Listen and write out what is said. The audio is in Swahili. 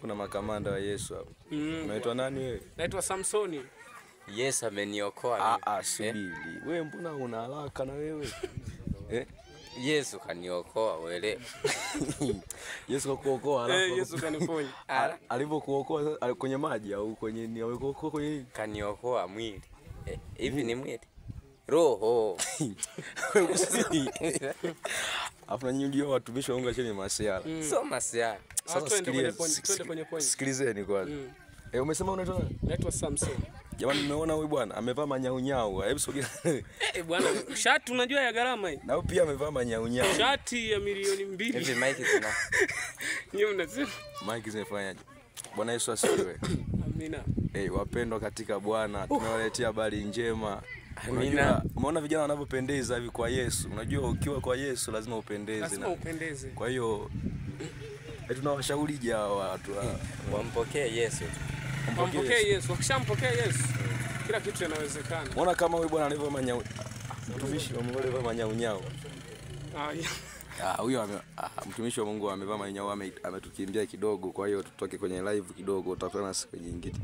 kuna makamanda wa Yesu hapa. Unaitwa nani wewe? Naitwa Samsoni. Yesu ameniokoa. Subiri. Wewe mbona una haraka na wewe? Yesu kaniokoa wewe. Yesu kakuokoa alafu. Yesu kaniponya. Alipokuokoa kwenye maji au kwenye ni amekuokoa kwenye kaniokoa mwili. Hivi ni mwili. Roho. Afu nyinyi ndio watumishi wa Mungu acheni masiara. So masiara. Sasa sikilizeni kwanza. Umesema unaitwa nani? Naitwa Samson. Jamani nimeona huyu bwana amevaa manyaunyau. Hebu sogea. Bwana, shati unajua ya gharama hii. Na pia amevaa manyaunyau. Shati ya milioni 2. Hivi mic zina. Nyinyi mnasema mic zimefanyaje? Bwana Yesu asifiwe. Amina. Wapendwa katika Bwana, tumewaletea habari njema. Amina. Umeona vijana wanavyopendeza hivi kwa Yesu. Unajua ukiwa kwa Yesu lazima upendeze. Lazima upendeze. Kwa hiyo tunawashauri hao watu wampokee Yesu. Wampokee Yesu. Wakishampokea Yesu, kila kitu kinawezekana. Unaona kama huyu bwana alivyo manyau. Mtumishi wa Mungu alivyo manyaunyao. Huyo mtumishi wa Mungu amevaa manyau ametukimbia kidogo, kwa hiyo tutoke kwenye live kidogo, tutakutana siku nyingine.